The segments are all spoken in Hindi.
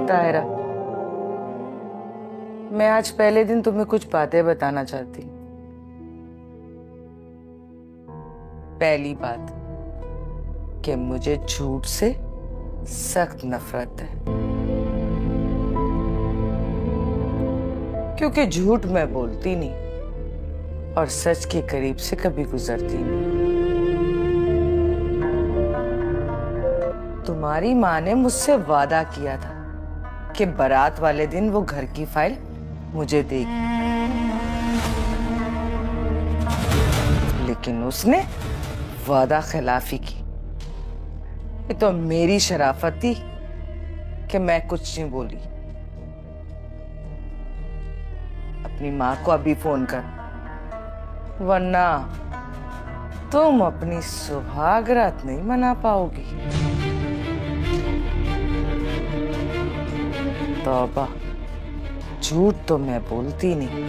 ताहिरा, मैं आज पहले दिन तुम्हें कुछ बातें बताना चाहती हूँ। पहली बात कि मुझे झूठ से सख्त नफरत है, क्योंकि झूठ मैं बोलती नहीं और सच के करीब से कभी गुजरती नहीं। तुम्हारी माँ ने मुझसे वादा किया था कि बारात वाले दिन वो घर की फाइल मुझे देगी, लेकिन उसने वादा खिलाफी की। ये तो मेरी शराफत थी कि मैं कुछ नहीं बोली। अपनी माँ को अभी फोन कर, वरना तुम अपनी सुहागरात नहीं मना पाओगी। तौबा, झूठ तो मैं बोलती नहीं।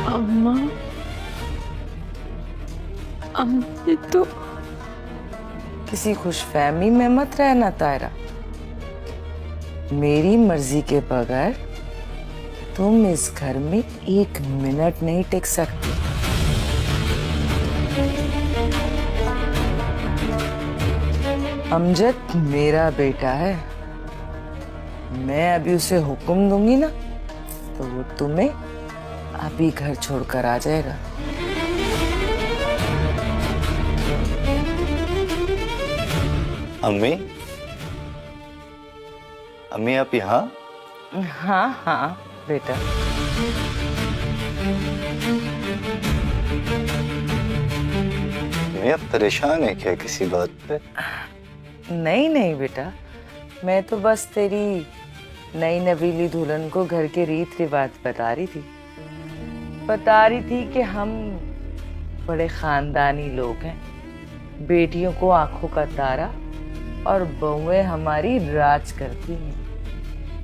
अम्मा, अम्मा तो किसी खुशफहमी में मत रहना तायरा। मेरी मर्जी के बगैर तुम इस घर में एक मिनट नहीं टिक सकती। अमजद मेरा बेटा है, मैं अभी उसे हुक्म दूंगी ना तो वो तुम्हें अभी घर छोड़कर आ जाएगा। अम्मी, अम्मी आप यहाँ? हाँ हाँ बेटा। मैं अब परेशान है क्या किसी बात पे? नहीं नहीं बेटा, मैं तो बस तेरी नई नवीली दुल्हन को घर के रीत रिवाज बता रही थी कि हम बड़े खानदानी लोग हैं, बेटियों को आंखों का तारा और बहुएं हमारी राज करती हैं,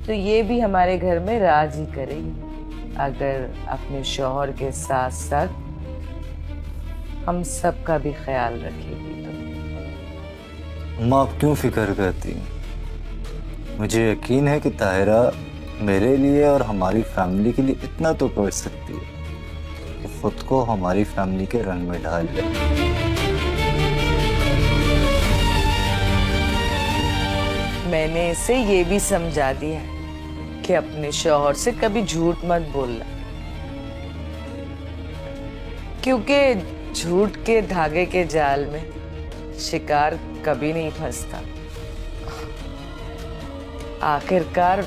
तो ये भी हमारे घर में राज ही करेगी अगर अपने शौहर के साथ साथ हम सबका भी ख्याल रखेगी। अम्मा, आप क्यों फिक्र करती हैं? मुझे यकीन है कि ताहिरा मेरे लिए और हमारी फैमिली के लिए इतना तो कर सकती है कि खुद को हमारी फैमिली के रंग में ढाल ले। मैंने इसे ये भी समझा दिया कि अपने शौहर से कभी झूठ मत बोलना, क्योंकि झूठ के धागे के जाल में शिकार कभी नहीं फंसता, आखिरकार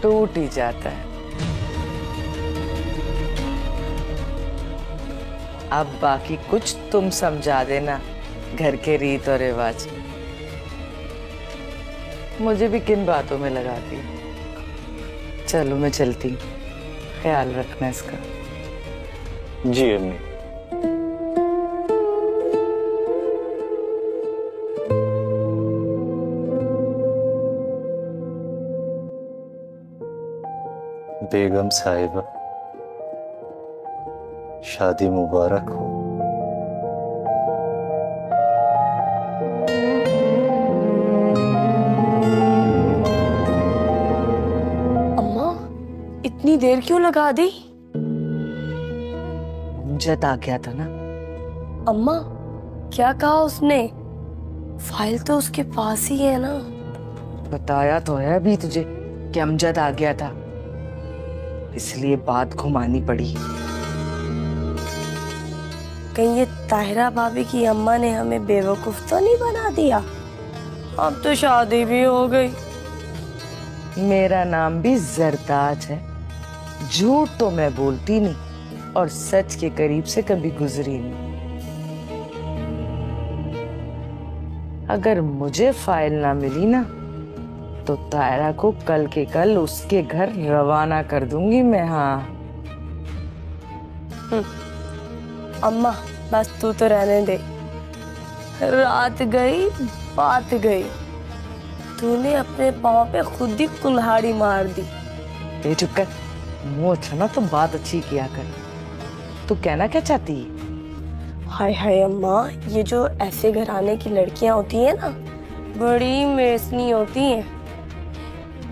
टूट ही जाता है। अब बाकी कुछ तुम समझा देना घर के रीत और रिवाज। मुझे भी किन बातों में लगाती है। चलो मैं चलती हूँ, ख्याल रखना इसका। जी अम्मी। बेगम साहिबा, शादी मुबारक हो। अम्मा, इतनी देर क्यों लगा दी? अमजद आ गया था ना। अम्मा, क्या कहा उसने? फाइल तो उसके पास ही है ना। बताया तो है अभी तुझे कि अमजद आ गया था, इसलिए बात घुमानी पड़ी। कहीं ये ताहिरा भाभी की अम्मा ने हमें बेवकूफ तो नहीं बना दिया? अब तो शादी भी हो गई। मेरा नाम भी जरताज है, झूठ तो मैं बोलती नहीं और सच के करीब से कभी गुजरी नहीं। अगर मुझे फाइल ना मिली ना तो तायरा को कल के कल उसके घर रवाना कर दूंगी मैं। हाँ अम्मा बस तू तो रहने दे। रात गई बात गई, तूने अपने पाँव पे खुद ही कुल्हाड़ी मार दी। ये चुप कर, मुंह अच्छा ना तो बात अच्छी किया कर। तू कहना क्या चाहती है? हाय हाय अम्मा, ये जो ऐसे घराने की लड़कियां होती है ना, बड़ी मेसनी होती हैं।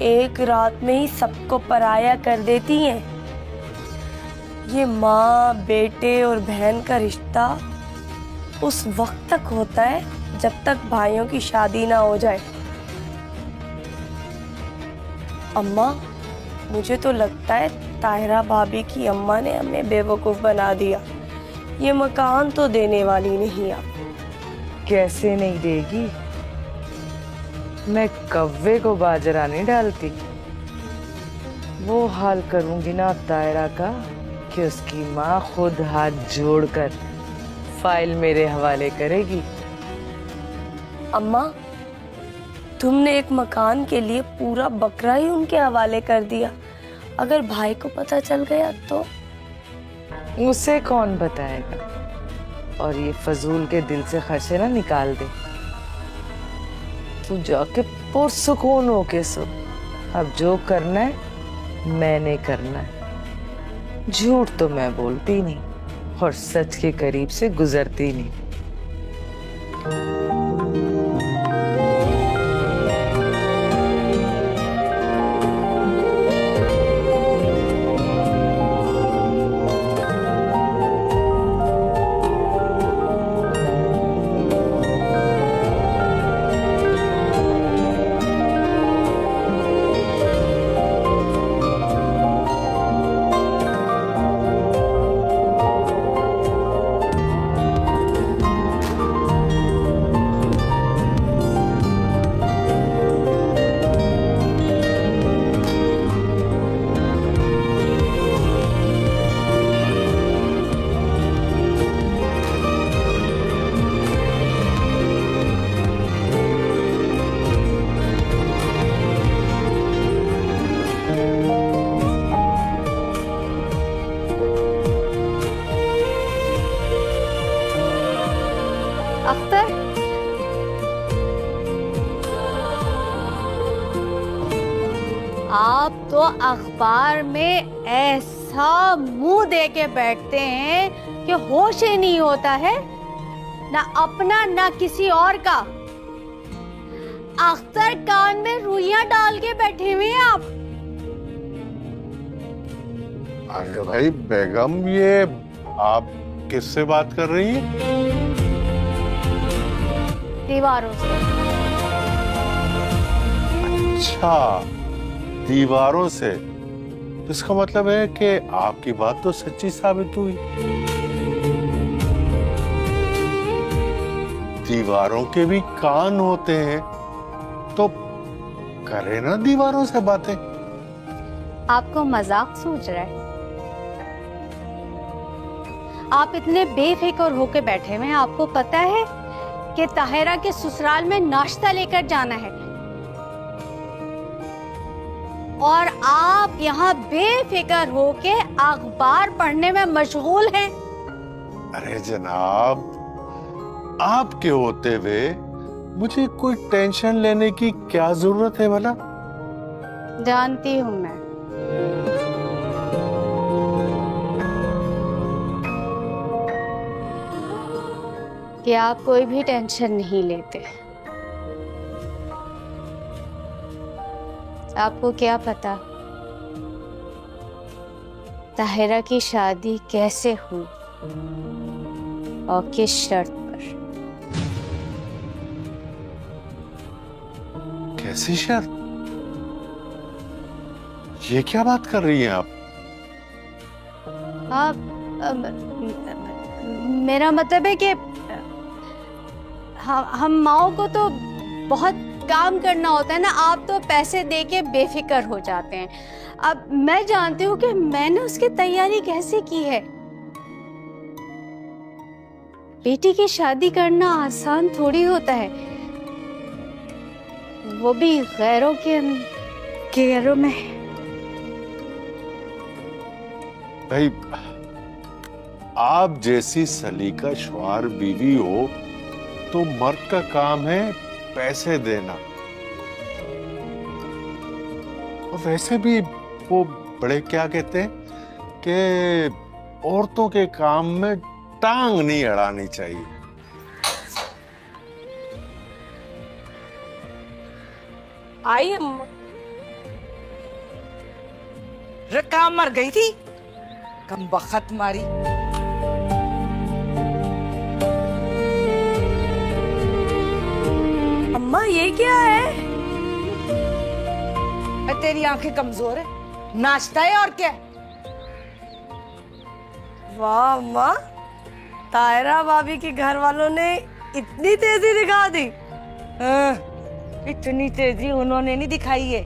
एक रात में ही सबको पराया कर देती हैं। ये माँ बेटे और बहन का रिश्ता उस वक्त तक होता है जब तक भाइयों की शादी ना हो जाए। अम्मा मुझे तो लगता है ताहिरा भाभी की अम्मा ने हमें बेवकूफ बना दिया। ये मकान तो देने वाली नहीं अब। कैसे नहीं देगी? मैं कव्वे को बाजरा नहीं डालती। वो हाल करूंगी ना तायरा का कि उसकी माँ खुद हाथ जोड़कर फाइल मेरे हवाले करेगी। अम्मा तुमने एक मकान के लिए पूरा बकरा ही उनके हवाले कर दिया। अगर भाई को पता चल गया तो? उसे कौन बताएगा? और ये फजूल के दिल से खर्चे ना निकाल दे। तू जाके पुरसुकून होके सो। अब जो करना है मैंने करना है। झूठ तो मैं बोलती नहीं और सच के करीब से गुजरती नहीं। अख्तर, आप तो अखबार में ऐसा मुंह दे के बैठते हैं कि होश ही नहीं होता है, ना अपना ना किसी और का। अख्तर कान में रुइयां डाल के बैठे हुए हैं आप। अरे भाई बेगम, ये आप किससे बात कर रही हैं? दीवारों से। अच्छा, दीवारों से। इसका मतलब है कि आपकी बात तो सच्ची साबित हुई। दीवारों के भी कान होते हैं, तो करे ना दीवारों से बातें। आपको मजाक सूझ रहा है? आप इतने बेफिक्र होके बैठे हुए हैं। आपको पता है कि ताहिरा के ससुराल में नाश्ता लेकर जाना है और आप यहाँ बेफिक्र होके अखबार पढ़ने में मशगूल हैं। अरे जनाब, आपके होते हुए मुझे कोई टेंशन लेने की क्या जरूरत है भला? जानती हूँ मैं। कि आप कोई भी टेंशन नहीं लेते। आपको क्या पता ताहिरा की शादी कैसे हुई और किस शर्त पर। कैसी शर्त? ये क्या बात कर रही हैं आप? मेरा मतलब है कि हम माओ को तो बहुत काम करना होता है ना। आप तो पैसे दे के बेफिक्र हो जाते हैं। अब मैं जानती हूँ कि मैंने उसकी तैयारी कैसे की है। बेटी की शादी करना आसान थोड़ी होता है, वो भी गैरों में। भाई, आप जैसी सलीका शुमार बीवी हो तो मर्द का काम है पैसे देना। और वैसे भी वो बड़े क्या कहते हैं कि औरतों के काम में टांग नहीं अड़ानी चाहिए। आई अम्मा। रकाम मर गई थी, कम बखत मारी। अम्मा ये क्या है? तेरी आंखें कमजोर है, नाश्ता है और क्या है? वाह अम्मा, तायरा भाभी के घर वालों ने इतनी तेजी दिखा दी। इतनी तेजी उन्होंने नहीं दिखाई है,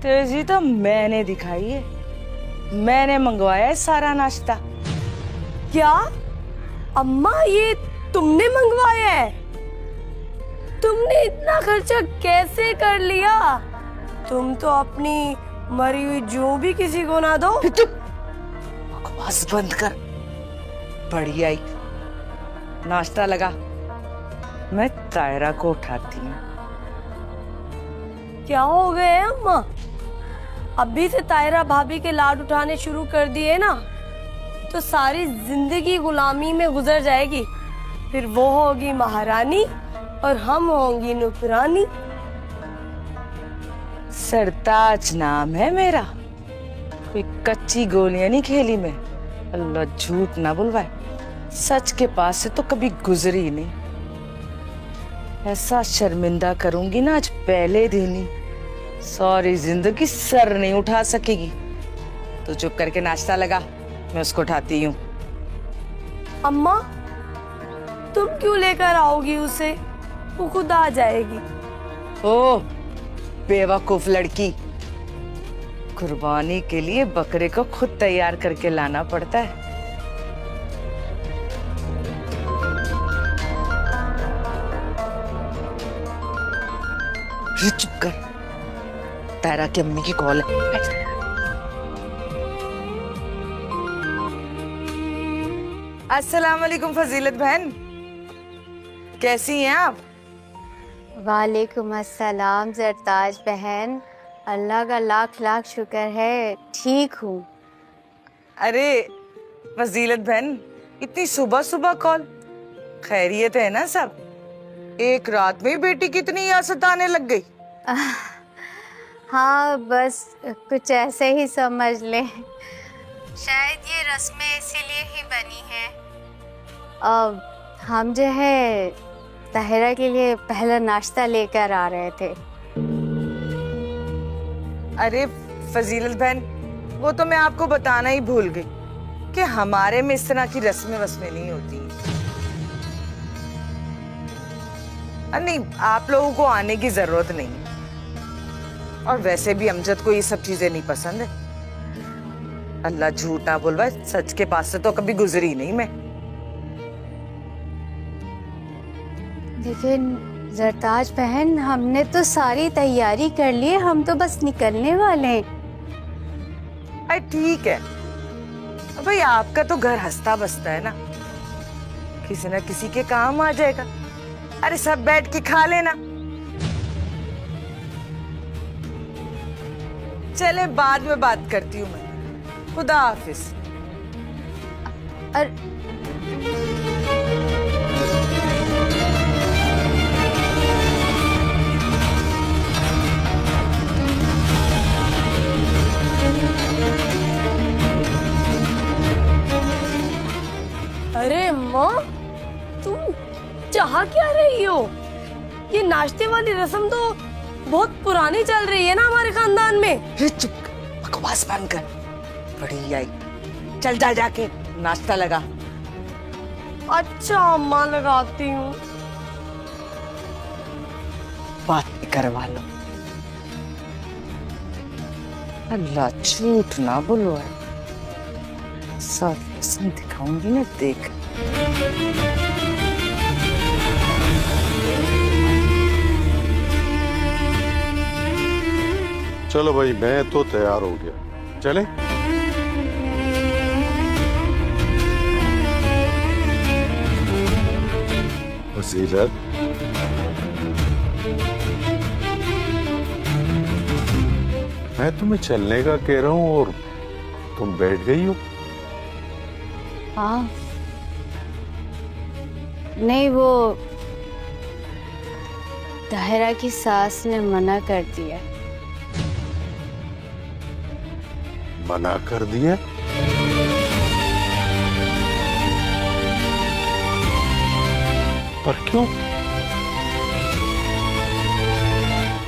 तेजी तो मैंने दिखाई है। मैंने मंगवाया है सारा नाश्ता। क्या अम्मा, ये तुमने मंगवाया है? तुमने इतना खर्चा कैसे कर लिया? तुम तो अपनी मरी हुई जो भी किसी को ना दो। बकवास बंद कर। बढ़िया ही नाश्ता लगा, मैं तायरा को उठाती हूँ। क्या हो गए हैं अम्मा? अभी से तायरा भाभी के लाड उठाने शुरू कर दिए ना तो सारी जिंदगी गुलामी में गुजर जाएगी। फिर वो होगी महारानी और हम होंगी नौकरानी। सरताज नाम है मेरा, कोई कच्ची गोलियां नहीं खेली मैं। अल्लाह झूठ ना बुलवाए, सच के पास से तो कभी गुजरी नहीं। ऐसा शर्मिंदा करूंगी ना आज पहले दिन ही, सारी जिंदगी सर नहीं उठा सकेगी। तो चुप करके नाश्ता लगा, मैं उसको उठाती हूँ। अम्मा तुम क्यों लेकर आओगी उसे? वो खुद आ जाएगी। ओह बेवकूफ लड़की, कुर्बानी के लिए बकरे को खुद तैयार करके लाना पड़ता है। चुप कर, तायरा की अम्मी की कॉल है। अस्सलाम वालेकुम फजीलत बहन, कैसी हैं आप? वालेकुम अस्सलाम जरताज बहन, अल्लाह का लाख लाख शुक्र है, ठीक हूँ। अरे फजीलत बहन, इतनी सुबह सुबह कॉल, खैरियत है ना सब? एक रात में बेटी कितनी याद सताने लग गई। हाँ बस कुछ ऐसे ही समझ ले, शायद ये रस्में इसीलिए ही बनी हैं। अब हम जो है ताहिरा के लिए पहला नाश्ता लेकर आ रहे थे। अरे फजीलत बहन, वो तो मैं आपको बताना ही भूल गई कि हमारे में इस तरह की रस्में वस्में नहीं होती। नहीं, आप लोगों को आने की जरूरत नहीं, और वैसे भी अमजद को ये सब चीजें नहीं पसंद है। अल्लाह झूठ ना बोलवाए, सच के पास से तो कभी गुजरी नहीं मैं। लेकिन जरताज बहन, हमने तो सारी तैयारी कर ली है, हम तो बस निकलने वाले हैं। अरे ठीक है भाई, आपका तो घर हंसता बसता है ना, किसी न किसी के काम आ जाएगा। अरे सब बैठ के खा लेना। चले बाद में बात करती हूँ मैं, खुदा हाफिज। अरे अम्मा, तुम चाह क्या रही हो? ये नाश्ते वाली रस्म तो बहुत पुरानी चल रही है ना हमारे खानदान में। चुप, बकवास बंद कर। बड़ी आई, चल जा जाके नाश्ता लगा। अच्छा अम्मा, लगाती हूँ। बात करवा लो। अल्लाह झूठ ना बुलवाए, सब रस्म दिखाऊंगी ना, देख। चलो भाई, मैं तो तैयार हो गया, चले। फजीलत, मैं तुम्हें चलने का कह रहा हूं और तुम बैठ गई हो। हाँ, नहीं, वो ताहिरा की सास ने मना कर दिया। मना कर दिया? पर क्यों?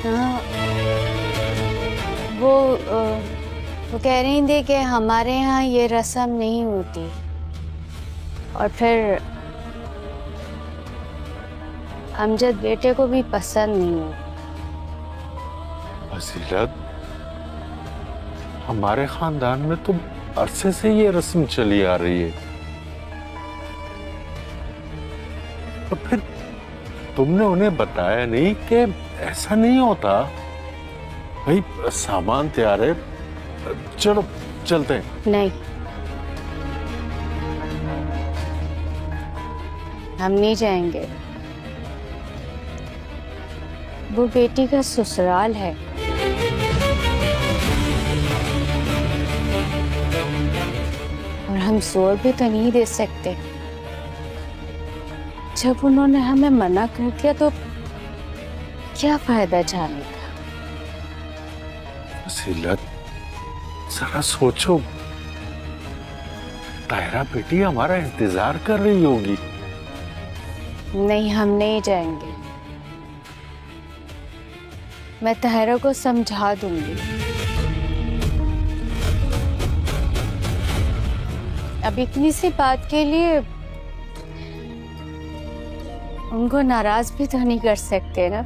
हाँ, वो कह रही थी कि हमारे यहाँ ये रस्म नहीं होती, और फिर अमजद बेटे को भी पसंद नहीं है। फजीलत, हमारे खानदान में तो अरसे से ये रस्म चली आ रही है, और फिर तुमने उन्हें बताया नहीं कि ऐसा नहीं होता। भाई सामान तैयार है, चलो चलते हैं। नहीं, हम नहीं जाएंगे। वो बेटी का ससुराल है, और हम जोर भी तो नहीं दे सकते। जब उन्होंने हमें मना कर दिया तो क्या फायदा जाने का। फजीलत, जरा सोचो, ताहिरा बेटी हमारा इंतजार कर रही होगी। नहीं, हम नहीं जाएंगे। मैं ताहिरा को समझा दूंगी। अब इतनी सी बात के लिए उनको नाराज भी तो नहीं कर सकते ना,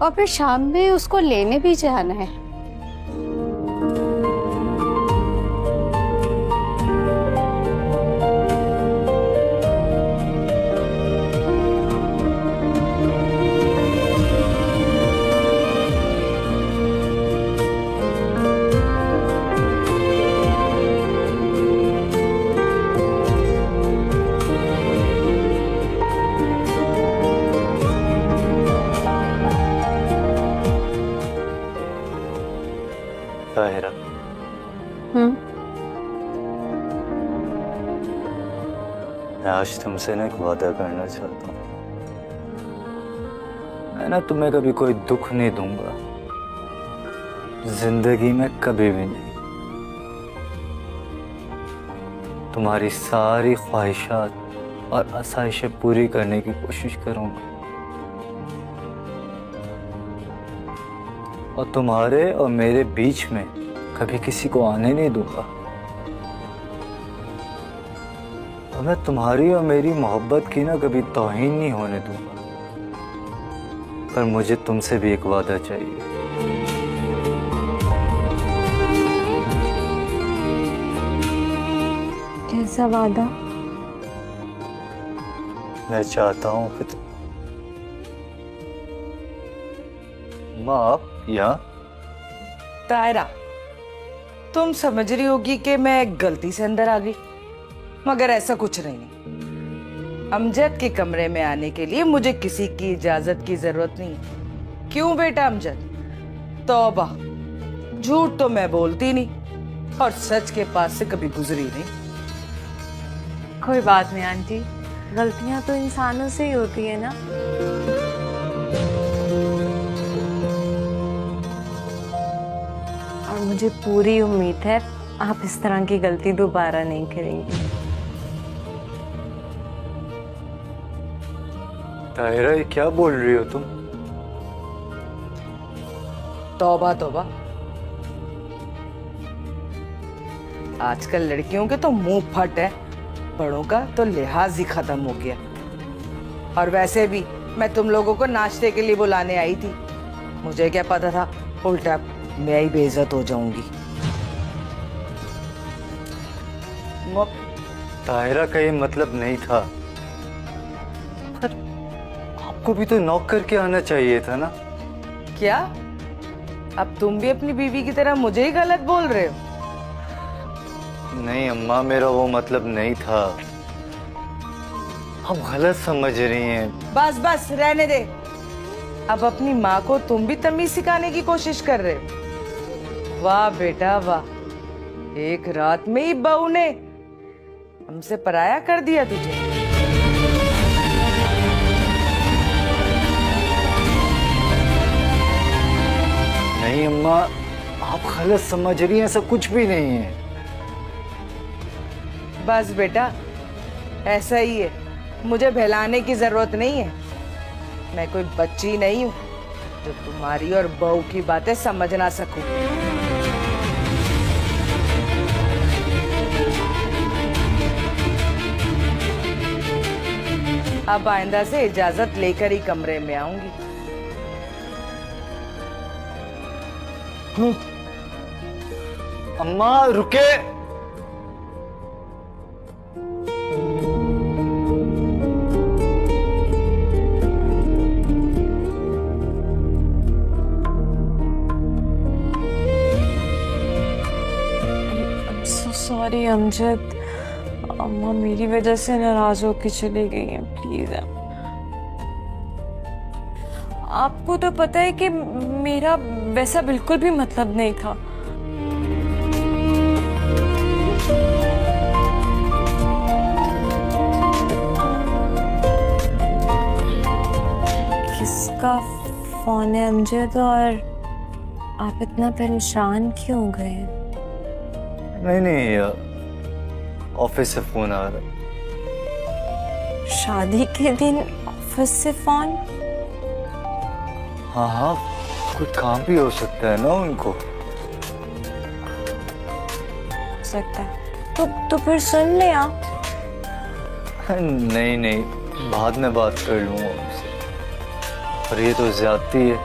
और फिर शाम में उसको लेने भी जाना है। ताहिरा, मैं आज तुमसे ना एक वादा करना चाहता हूँ। मैं ना तुम्हें कभी कोई दुख नहीं दूंगा, जिंदगी में कभी भी नहीं। तुम्हारी सारी ख्वाहिशात और आसाइशें पूरी करने की कोशिश करूंगा, और तुम्हारे और मेरे बीच में कभी किसी को आने नहीं दूंगा। और मैं तुम्हारी और मेरी मोहब्बत की ना कभी तौहीन नहीं होने दूंगा। पर मुझे तुमसे भी एक वादा चाहिए। कैसा वादा? मैं चाहता हूँ कि माँ, आप यहाँ? तायरा, तुम समझ रही होगी कि मैं गलती से अंदर आ गई, मगर ऐसा कुछ नहीं। अमजद के कमरे में आने के लिए मुझे किसी की इजाजत की जरूरत नहीं। क्यों बेटा अमजद? तौबा, झूठ तो मैं बोलती नहीं, और सच के पास से कभी गुजरी नहीं। कोई बात नहीं आंटी, गलतियां तो इंसानों से ही होती है ना। और मुझे पूरी उम्मीद है आप इस तरह की गलती दोबारा नहीं करेंगी। ताहिरा, ये क्या बोल रही हो तुम? तौबा तौबा, आजकल लड़कियों के तो मुंह फट है, बड़ों का तो लिहाज ही खत्म हो गया। और वैसे भी मैं तुम लोगों को नाश्ते के लिए बुलाने आई थी, मुझे क्या पता था उल्टा मैं ही बेइज्जत हो जाऊंगी। ताहिरा का ये मतलब नहीं था, पर आपको भी तो नॉक करके आना चाहिए था ना। क्या? अब तुम भी अपनी बीवी की तरह मुझे ही गलत बोल रहे हो। नहीं अम्मा, मेरा वो मतलब नहीं था। आप गलत समझ रही हैं। बस बस रहने दे। अब अपनी माँ को तुम भी तमीज सिखाने की कोशिश कर रहे हो। वाह बेटा वाह, एक रात में ही बहू ने हमसे पराया कर दिया तुझे। नहीं अम्मा, आप गलत समझ रही हैं, ऐसा कुछ भी नहीं है। बस बेटा, ऐसा ही है, मुझे बहलाने की जरूरत नहीं है। मैं कोई बच्ची नहीं हूँ जो तुम्हारी और बहू की बातें समझ ना सकूं। अब आइंदा से इजाजत लेकर ही कमरे में आऊंगी। अम्मा रुके। सॉरी अमजद, अम्मा मेरी वजह से नाराज होकर चली गई हैं। प्लीज आपको तो पता है कि मेरा वैसा बिल्कुल भी मतलब नहीं था। किसका फोन है अमजद, और आप इतना परेशान क्यों हो गए? नहीं, ऑफिस से फोन आ रहा है। शादी के दिन ऑफिस से फोन? हाँ, कुछ काम भी हो सकता है ना उनको। हो सकता है तो फिर सुन ले आप। नहीं, बाद में बात कर लूंगा उनसे। पर ये तो ज्यादती है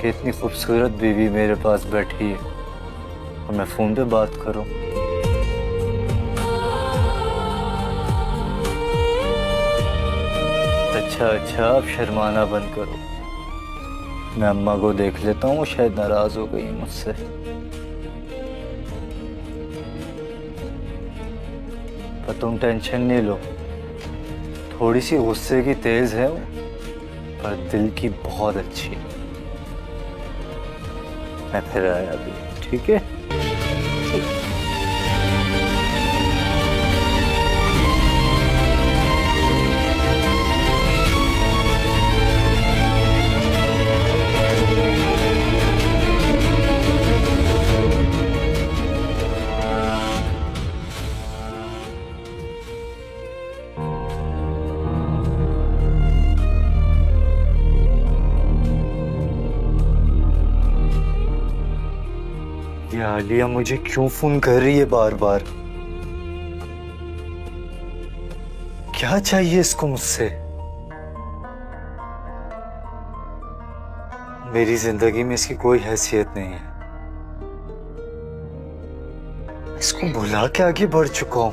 कि इतनी खूबसूरत बीवी मेरे पास बैठी है और मैं फोन पे बात करूं। अच्छा, अब शर्माना बंद करो। मैं अम्मा को देख लेता हूँ, शायद नाराज हो गई मुझसे। पर तुम टेंशन नहीं लो, थोड़ी सी गुस्से की तेज है वो, पर दिल की बहुत अच्छी है। मैं फिर आया अभी, ठीक है? ये आलिया मुझे क्यों फोन कर रही है बार बार? क्या चाहिए इसको मुझसे? मेरी जिंदगी में इसकी कोई हैसियत नहीं है। इसको भुला के आगे बढ़ चुका हूं।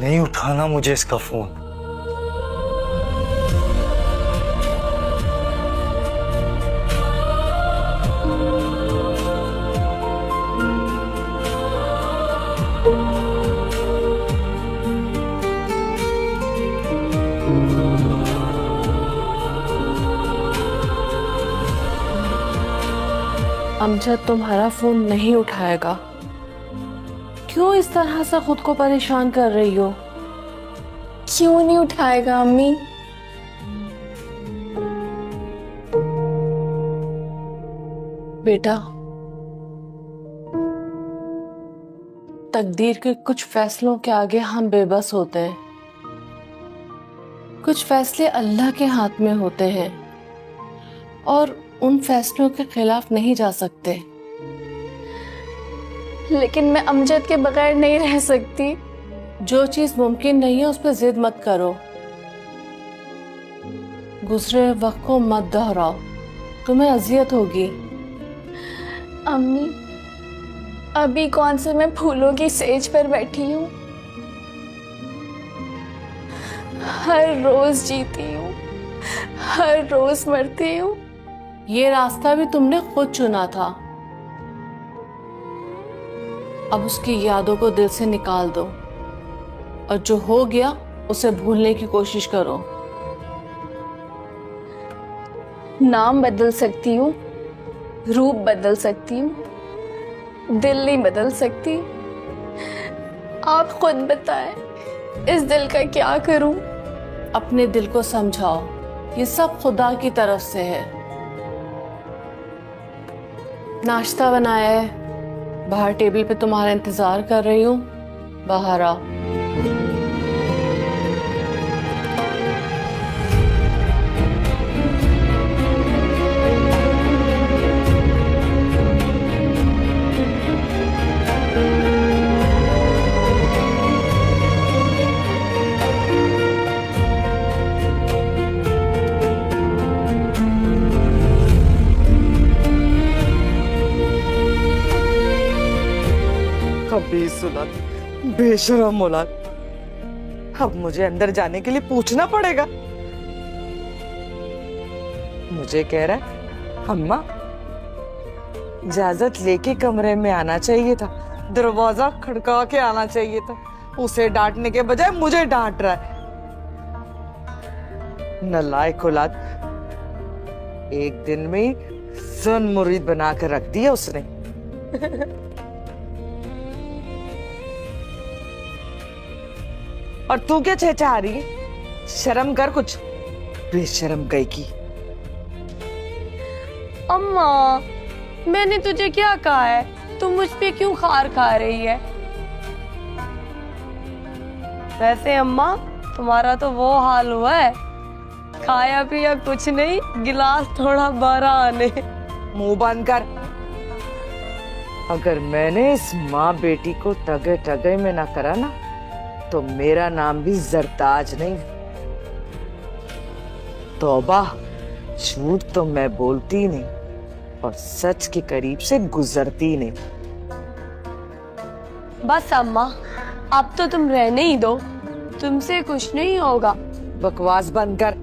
नहीं उठाना मुझे इसका फोन। अमजद तुम्हारा फोन नहीं उठाएगा। क्यों इस तरह से खुद को परेशान कर रही हो? क्यों नहीं उठाएगा अम्मी? बेटा, तकदीर के कुछ फैसलों के आगे हम बेबस होते हैं। कुछ फैसले अल्लाह के हाथ में होते हैं और उन फैसलों के खिलाफ नहीं जा सकते। लेकिन मैं अमजद के बगैर नहीं रह सकती। जो चीज मुमकिन नहीं है उस पर जिद मत करो। गुजरे वक्त को मत दोहराओ, तुम्हें अजियत होगी। अम्मी, अभी कौन से मैं फूलों की सेज पर बैठी हूँ। हर रोज जीती हूँ, हर रोज मरती हूँ। ये रास्ता भी तुमने खुद चुना था। अब उसकी यादों को दिल से निकाल दो और जो हो गया उसे भूलने की कोशिश करो। नाम बदल सकती हूँ, रूप बदल सकती हूँ, दिल नहीं बदल सकती। आप खुद बताएं, इस दिल का क्या करूं? अपने दिल को समझाओ, ये सब खुदा की तरफ से है। नाश्ता बनाया है, बाहर टेबल पे तुम्हारा इंतजार कर रही हूँ, बाहर आओ। कभी सुना बेशरम औलाद। अब मुझे अंदर जाने के लिए पूछना पड़ेगा। मुझे कह रहा है अम्मा इजाजत लेके कमरे में आना चाहिए था, दरवाजा खड़का के आना चाहिए था। उसे डांटने के बजाय मुझे डांट रहा है। नालायक औलाद, एक दिन में ही सन मुरीद बना कर रख दिया उसने। और तू क्या चहचहा रही है? शर्म कर कुछ, बेशरम गई की। अम्मा, मैंने तुझे क्या कहा है? तू मुझ पे क्यों खार खा रही है? वैसे अम्मा, तुम्हारा तो वो हाल हुआ है, खाया पिया कुछ नहीं, गिलास थोड़ा बड़ा आने। मुंह बंद कर। अगर मैंने इस माँ बेटी को टगे टगे में ना करा ना, तो मेरा नाम भी जरताज नहीं। तौबा, झूठ तो मैं बोलती नहीं और सच के करीब से गुजरती नहीं। बस अम्मा, अब तो तुम रहने ही दो, तुमसे कुछ नहीं होगा। बकवास बंद कर।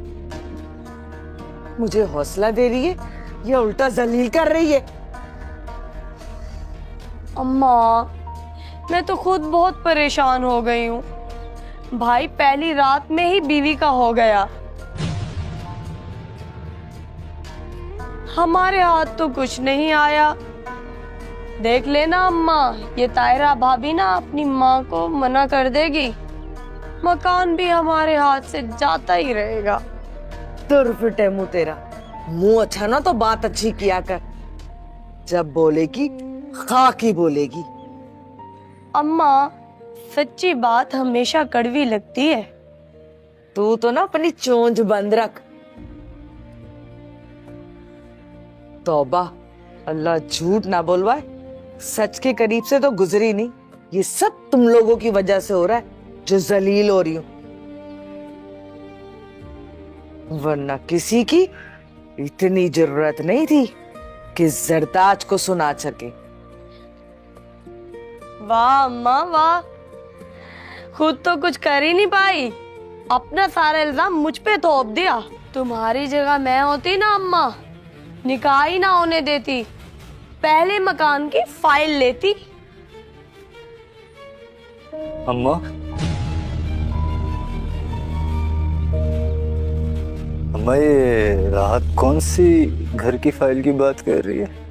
मुझे हौसला दे रही है या उल्टा जलील कर रही है? अम्मा, मैं तो खुद बहुत परेशान हो गई हूँ। भाई पहली रात में ही बीवी का हो गया। हमारे हाथ तो कुछ नहीं आया। देख लेना अम्मा, ये तायरा भाभी ना अपनी माँ को मना कर देगी, मकान भी हमारे हाथ से जाता ही रहेगा। तुरफिटे मुंह तेरा। मुंह अच्छा ना तो बात अच्छी किया कर। जब बोलेगी खाकी बोलेगी। अम्मा, सच्ची बात हमेशा कड़वी लगती है। तू तो ना अपनी चोंच बंद रख। तौबा, अल्लाह झूठ ना बोलवाए, सच के करीब से तो गुजरी नहीं। ये सब तुम लोगों की वजह से हो रहा है जो जलील हो रही हूं, वरना किसी की इतनी जरूरत नहीं थी कि जरताज को सुना सके। वाह अम्मा वाह, खुद तो कुछ कर ही नहीं पाई, अपना सारा इल्जाम मुझ पे थोप दिया। तुम्हारी जगह मैं होती ना अम्मा, निकाह ही ना होने देती, पहले मकान की फाइल लेती। अम्मा, अम्मा ये राहत कौन सी घर की फाइल की बात कर रही है?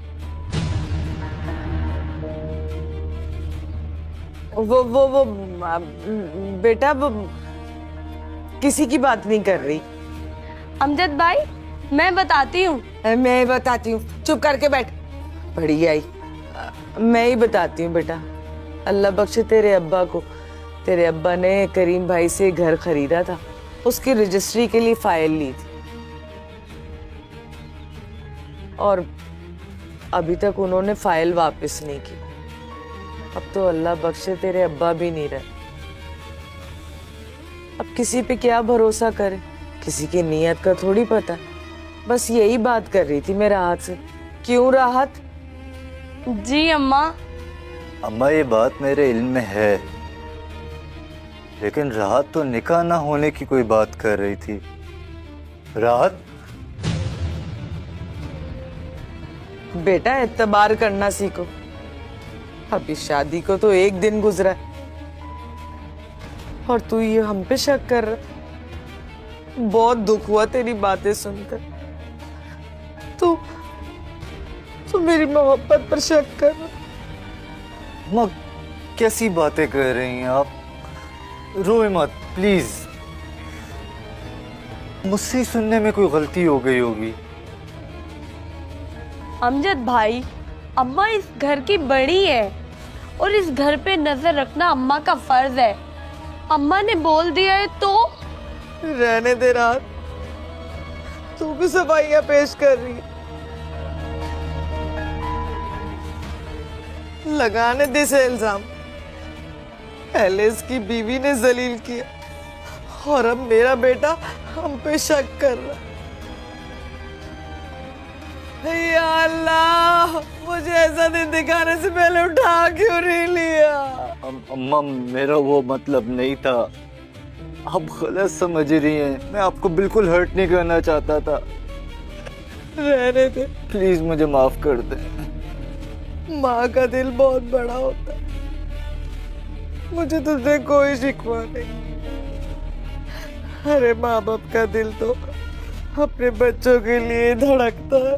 वो बेटा, वो किसी की बात नहीं कर रही। अमजद भाई, मैं बताती हूँ। मैं बताती हूँ, चुप करके बैठ। बड़ी आई, मैं ही बताती हूँ बेटा। अल्लाह बख्शे तेरे अब्बा को। तेरे अब्बा ने करीम भाई से घर खरीदा था, उसकी रजिस्ट्री के लिए फाइल ली थी, और अभी तक उन्होंने फाइल वापस नहीं की। अब तो अल्लाह बख्शे तेरे अब्बा भी नहीं रहे। अब किसी पे क्या भरोसा करे, किसी की नीयत का थोड़ी पता। बस यही बात कर रही थी मैं राहत से। क्यों राहत? जी अम्मा। अम्मा ये बात मेरे इल्म में है, लेकिन राहत तो निकाह ना होने की कोई बात कर रही थी। राहत, बेटा एतबार करना सीखो। अभी शादी को तो 1 दिन गुजरा है और तू ये हम पे शक कर रहा। बहुत दुख हुआ तेरी बातें सुनकर। तू मेरी मोहब्बत पर शक कर रहा। माँ कैसी बातें कर रही हैं आप? रोए मत प्लीज। मुझसे ही सुनने में कोई गलती हो गई होगी। अमजद भाई, अम्मा इस घर की बड़ी है और इस घर पे नजर रखना अम्मा का फर्ज है। अम्मा ने बोल दिया है तो रहने दे रात, तू भी सफाइयां पेश कर रही है। लगाने दे से इल्जाम। पहले इसकी बीवी ने जलील किया और अब मेरा बेटा हम पे शक कर रहा। या अल्लाह, मुझे ऐसा दिन दिखाने से पहले उठा क्यों नहीं लिया? अम्मा मेरा वो मतलब नहीं था, आप गलत समझ रही हैं। मैं आपको बिल्कुल हर्ट नहीं करना चाहता था। रहने दे, प्लीज मुझे माफ कर दें। माँ का दिल बहुत बड़ा होता है। मुझे तुझसे कोई शिकवा नहीं। अरे माँ बाप का दिल तो अपने बच्चों के लिए धड़कता है।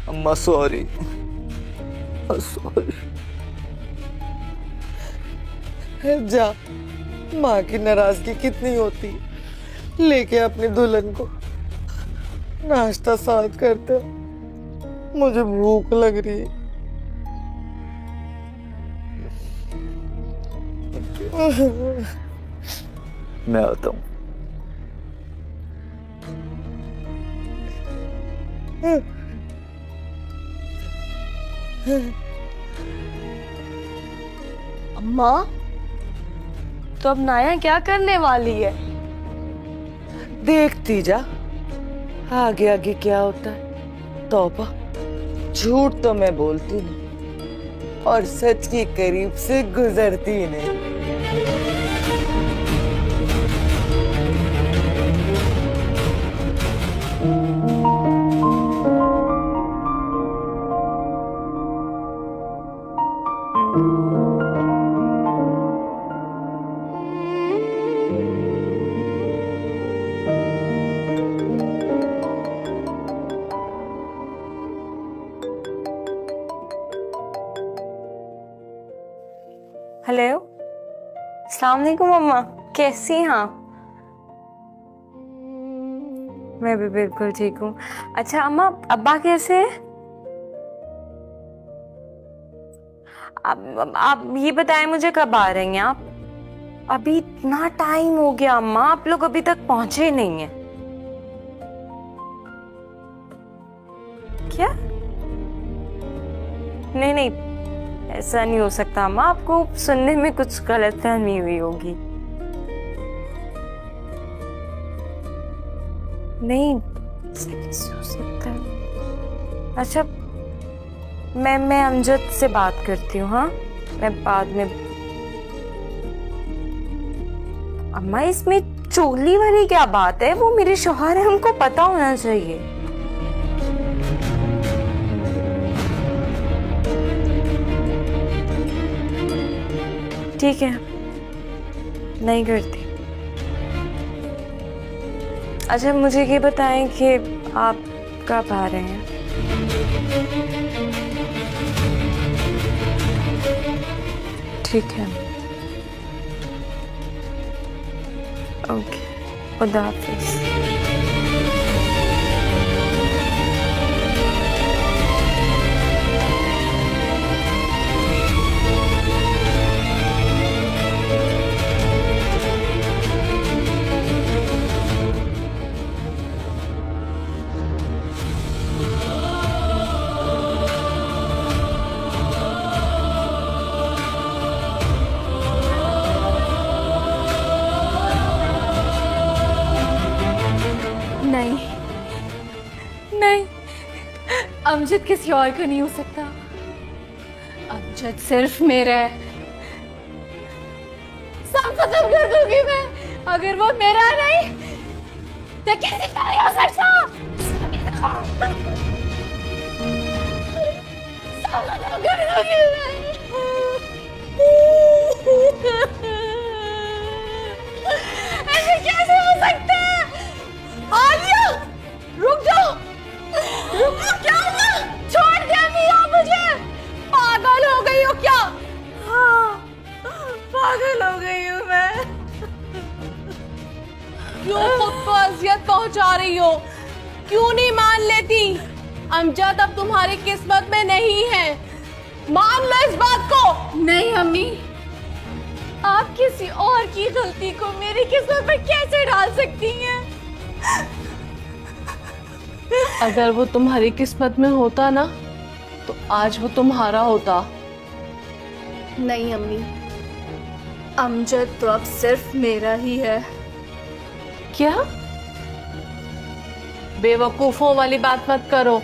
अम्मा सॉरी। जा, माँ की नाराजगी कितनी होती है। लेके अपनी दुल्हन को नाश्ता साथ करते हो। मुझे भूख लग रही है। मैं आता हूँ। अम्मा, तो अब नाया क्या करने वाली है? देखती जा आगे आगे क्या होता है। तौबा, झूठ तो मैं बोलती नहीं और सच के करीब से गुजरती नहीं। हेलो, अस्सलाम वालेकुम अम्मा, कैसी हैं आप? मैं भी बिल्कुल ठीक हूँ। अच्छा अम्मा, अब्बा कैसे हैं? आप ये बताएं मुझे, कब आ रही हैं आप? अभी इतना टाइम हो गया अम्मा, आप लोग अभी तक पहुंचे नहीं हैं। क्या? नहीं नहीं, ऐसा नहीं हो सकता अम्मा, आपको सुनने में कुछ गलतफहमी हुई होगी। नहीं, ऐसा हो सकता है। अच्छा, मैं अमजद से बात करती हूँ। हाँ, मैं बाद में। अम्मा, इसमें चोली वाली क्या बात है? वो मेरे शौहर है, उनको पता होना चाहिए। ठीक है, नहीं करती। अच्छा, मुझे ये बताएं कि आप कब आ रहे हैं? ठीक है, ओके, खुदा हाफिज़। नहीं नहीं, अमजद किसी और का नहीं हो सकता। अमजद सिर्फ मेरा है, सब खत्म कर दूंगी मैं। अगर वो मेरा नहीं तो किसी का नहीं हो सकता। सब खत्म कर दूंगी मैं। ऐसे कैसे हो सकता है? आलिया, रुक जाओ, रुक जाओ, क्या हुआ? छोड़ दे मियां मुझे। पागल हो गई हो क्या? हाँ, पागल हो गई हूँ मैं। क्यों खुद को अजियत पहुंचा रही हो? क्यों नहीं मान लेती? अमजद अब तुम्हारी किस्मत में नहीं है, मान लो इस बात को। नहीं अम्मी, आप किसी और की गलती को मेरी किस्मत में कैसे डाल सकती हैं? अगर वो तुम्हारी किस्मत में होता ना तो आज वो तुम्हारा होता। नहीं अम्मी, अमजद तो अब सिर्फ मेरा ही है। क्या? बेवकूफों वाली बात मत करो।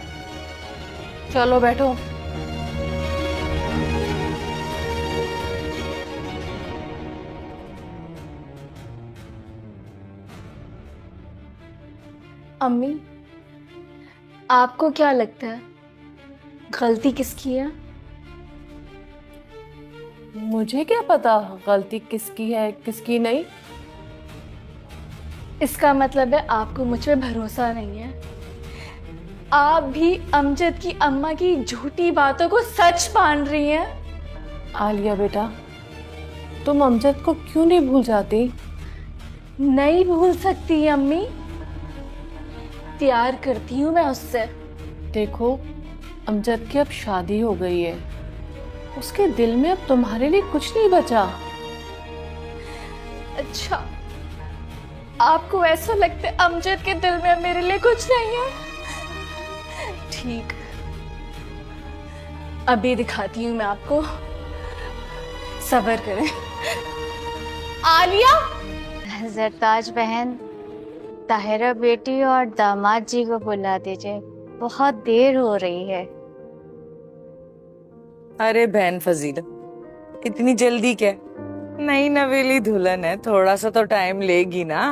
चलो बैठो। अम्मी, आपको क्या लगता है गलती किसकी है? मुझे क्या पता गलती किसकी है किसकी नहीं। इसका मतलब है आपको मुझ पे भरोसा नहीं है। आप भी अमजद की अम्मा की झूठी बातों को सच मान रही हैं। आलिया बेटा, तुम अमजद को क्यों नहीं भूल जाती? नहीं भूल सकती अम्मी, प्यार करती हूँ मैं उससे। देखो, अमजद की अब शादी हो गई है, उसके दिल में अब तुम्हारे लिए कुछ नहीं बचा। अच्छा, आपको ऐसा लगता है अमजद के दिल में अब मेरे लिए कुछ नहीं है? ठीक, अभी दिखाती हूँ मैं आपको, सब्र करें। आलिया, जरताज बहन, ताहिरा बेटी और दामाद जी को बुला दीजिए, बहुत देर हो रही है। अरे बहन फजीला, इतनी जल्दी क्या? नई नवेली दुल्हन है, थोड़ा सा तो टाइम लेगी ना।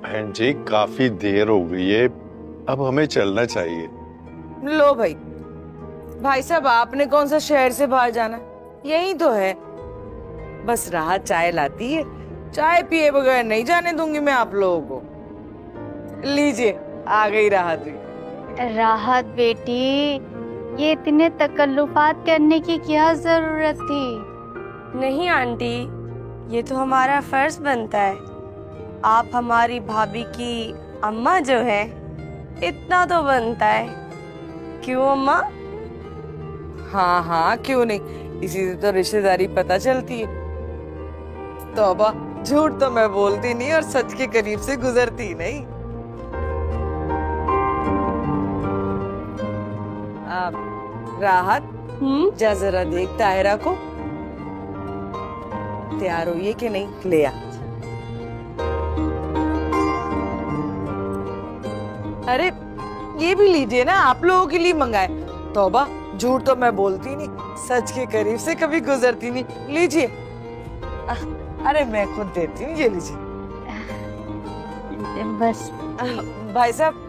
बहन जी, काफी देर हो गई है, अब हमें चलना चाहिए। लो भाई, भाई साहब आपने कौन सा शहर से बाहर जाना, यही तो है। बस राहत चाय लाती है, चाय पिए बगैर नहीं जाने दूंगी मैं आप लोगों को। लीजिए, आ गई राहत भी। राहत बेटी, ये इतने तकल्लुफात करने की क्या जरूरत थी? नहीं आंटी, ये तो हमारा फर्ज बनता है। आप हमारी भाभी की अम्मा जो है, इतना तो बनता है। क्यों अम्मा? हाँ हाँ, क्यों नहीं, इसी से तो रिश्तेदारी पता चलती है। तौबा, झूठ तो मैं बोलती नहीं और सच के करीब से गुजरती नहीं। राहत, जा जरा देख ताहिरा को तैयार हुई है कि नहीं, ले आ। अरे ये भी लीजिए ना, आप लोगों के लिए मंगाए। तौबा, झूठ तो मैं बोलती नहीं, सच के करीब से कभी गुजरती नहीं। लीजिए। अरे मैं खुद देती हूँ, ये लीजिए। बस भाई साहब,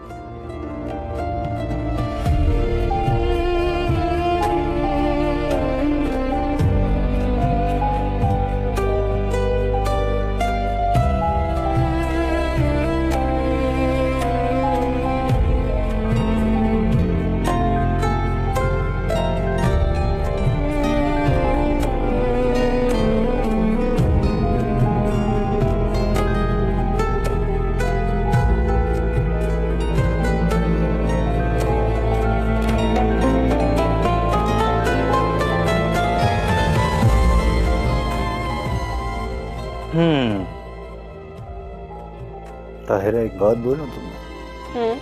ताहिरा, एक बात बोलूं तुम्हें?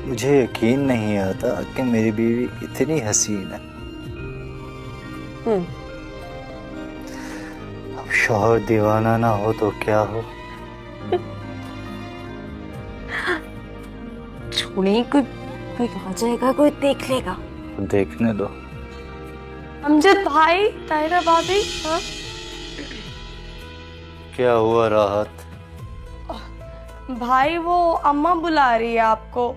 मुझे यकीन नहीं आता कि मेरी बीवी इतनी हसीन है। अब शौहर दीवाना ना हो तो क्या हो। छूने को कोई आ जाएगा, कोई देख लेगा। देखने दो। अमजद भाई, ताहिरा भाभी। हाँ क्या हुआ राहत? भाई वो अम्मा बुला रही है आपको।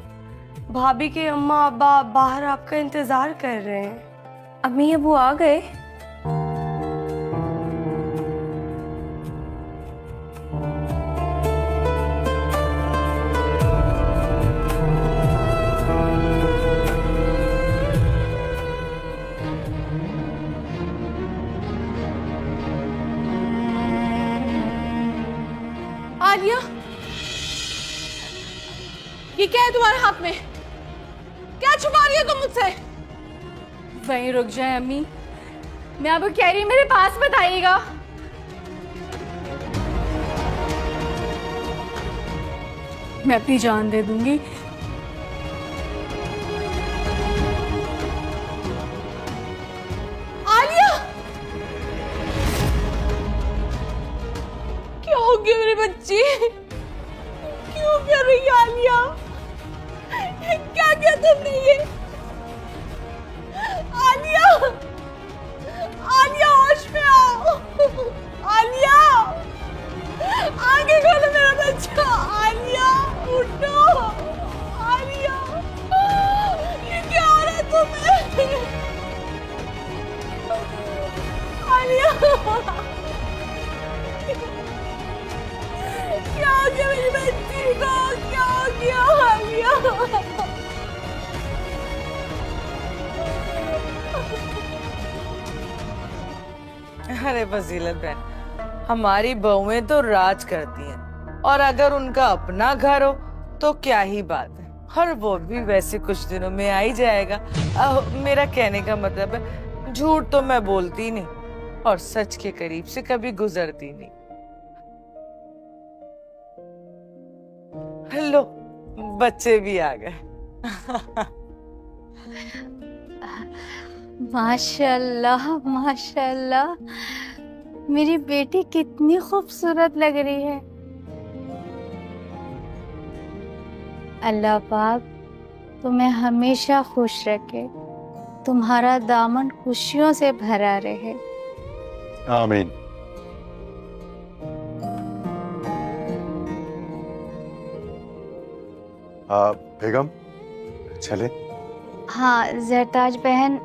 भाभी के अम्मा अब्बा बाहर आपका इंतजार कर रहे हैं। अम्मी अबू आ गए? आलिया, ये क्या है तुम्हारे हाथ में? क्या छुपा रही हो तुम मुझसे? वहीं रुक जाए अम्मी, मैं आपको कह रही हूँ मेरे पास बताइएगा। मैं अपनी जान दे दूंगी। आलिया, क्या हो गया मेरी बच्ची? क्यों कर रही है आलिया? क्या किया तुमने ये? आलिया, आलिया होश में आओ। आलिया, आगे खोलो मेरा बच्चा। आलिया उठो। आलिया, ये क्या हो रहा है तुम्हें? आलिया, क्या हो गया मेरी बच्ची को? क्या हो गया आलिया? अरे फजीलत बहन, हमारी बहुएं तो राज करती हैं और अगर उनका अपना घर हो तो क्या ही बात है। और वो भी वैसे कुछ दिनों में आ ही जाएगा। मेरा कहने का मतलब है झूठ तो मैं बोलती नहीं और सच के करीब से कभी गुजरती नहीं। लो, बच्चे भी आ गए। माशाल्लाह माशाल्लाह, मेरी बेटी कितनी खूबसूरत लग रही है। अल्लाह पाक तुम्हें हमेशा खुश रखे, तुम्हारा दामन खुशियों से भरा रहे। आमीन। बेगम चले? हाँ जरताज बहन,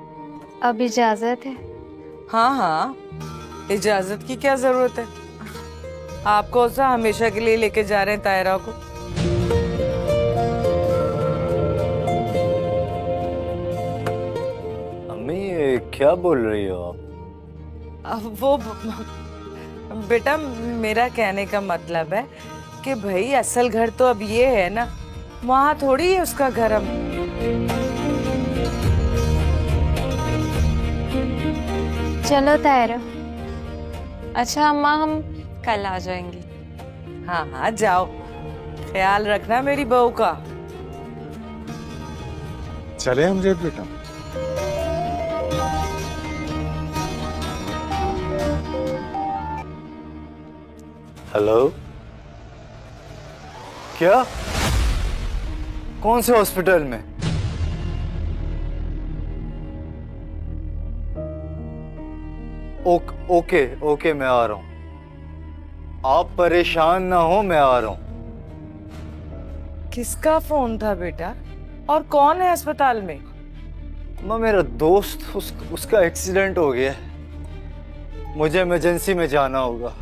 अब इजाजत है। हाँ हाँ, इजाजत की क्या जरूरत है? आपको सा हमेशा के लिए लेके जा रहे हैं तायरा को। अम्मी ये क्या बोल रही हो आप? अब वो बेटा, मेरा कहने का मतलब है कि भाई असल घर तो अब ये है ना, वहां थोड़ी है उसका घर। अब चलो तायरा। अच्छा अम्मा, हम कल आ जाएंगे। हाँ हाँ जाओ, ख्याल रखना मेरी बहू का। चले हम जेब बेटा? हेलो, क्या? कौन से हॉस्पिटल में? ओके ओके, मैं आ रहा हूं। आप परेशान ना हो, मैं आ रहा हूं। किसका फोन था बेटा और कौन है अस्पताल में? माँ, मेरा दोस्त, उसका एक्सीडेंट हो गया है। मुझे इमरजेंसी में जाना होगा।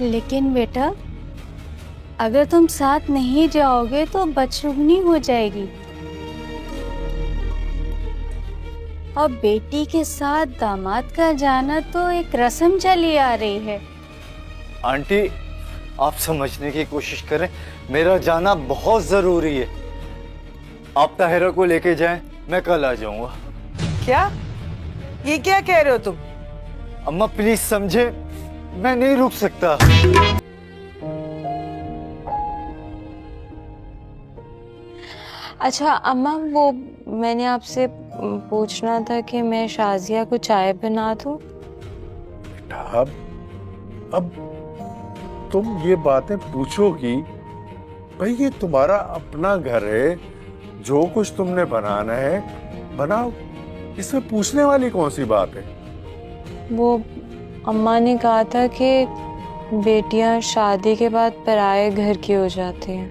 लेकिन बेटा, अगर तुम साथ नहीं जाओगे तो बदशुगनी हो जाएगी। और बेटी के साथ दामाद का जाना तो एक रस्म चली आ रही है। आंटी, आप समझने की कोशिश करें, मेरा जाना बहुत जरूरी है। आप ताहिरा को लेके जाएं, मैं कल आ जाऊंगा। क्या? ये क्या कह रहे हो तुम? अम्मा प्लीज समझे, मैं नहीं रुक सकता। अच्छा अम्मा, वो मैंने आपसे पूछना था कि मैं शाजिया को चाय बना दूं। अब तुम ये बातें पूछोगी भाई ये तुम्हारा अपना घर है, जो कुछ तुमने बनाना है बनाओ, इसमें पूछने वाली कौन सी बात है। वो अम्मा ने कहा था कि बेटियां शादी के बाद पराये घर की हो जाती हैं,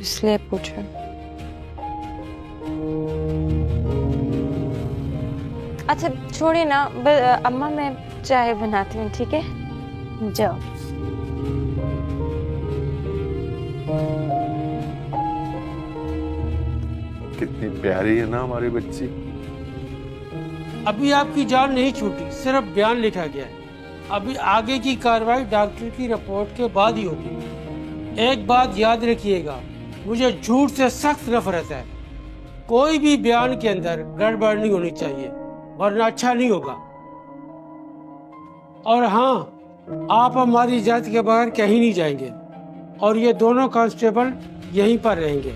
इसलिए पूछा। अच्छा छोड़िए ना, अम्मा मैं चाय बनाती हूँ, ठीक है? जाओ। कितनी प्यारी है ना हमारी बच्ची। अभी आपकी जान नहीं छूटी, सिर्फ बयान लिखा गया है। अभी आगे की कार्रवाई डॉक्टर की रिपोर्ट के बाद ही होगी। एक बात याद रखिएगा, मुझे झूठ से सख्त नफरत है। कोई भी बयान के अंदर गड़बड़ नहीं होनी चाहिए, वरना अच्छा नहीं होगा। और हाँ, आप हमारी इजाजत के बगैर कहीं नहीं जाएंगे और ये दोनों कांस्टेबल यहीं पर रहेंगे।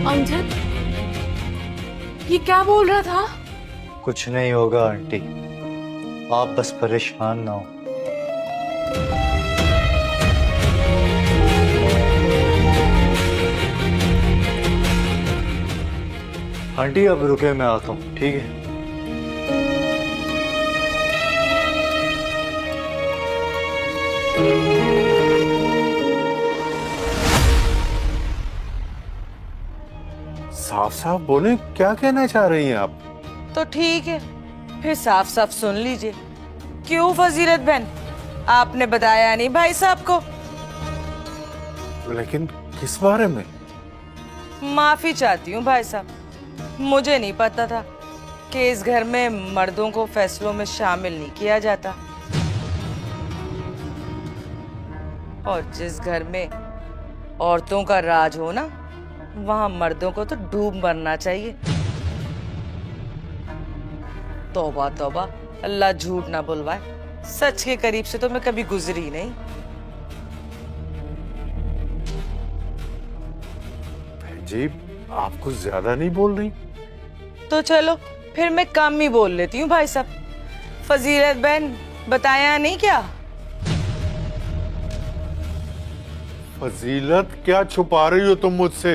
अमजद, ये क्या बोल रहा था? कुछ नहीं होगा आंटी, आप बस परेशान ना हो। आंटी अब रुके, मैं आता हूँ, ठीक है? साफ साफ बोले, क्या कहना चाह रही हैं आप? तो ठीक है, फिर साफ साफ सुन लीजिए। क्यों फजीलत बहन, आपने बताया नहीं भाई साहब को? लेकिन किस बारे में? माफी चाहती हूँ भाई साहब, मुझे नहीं पता था कि इस घर में मर्दों को फैसलों में शामिल नहीं किया जाता। और जिस घर में औरतों का राज हो ना, वहां मर्दों को तो डूब मरना चाहिए। तौबा तौबा, अल्लाह झूठ ना बुलवाए, सच के करीब से तो मैं कभी गुजरी नहीं। जी आप कुछ ज्यादा नहीं बोल रही? तो चलो फिर मैं कम ही बोल लेती हूँ भाई साहब। फजीलत बहन, बताया नहीं क्या? फजीलत, क्या छुपा रही हो तुम मुझसे?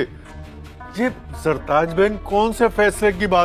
ये सरताज बहन कौन से फैसले की बात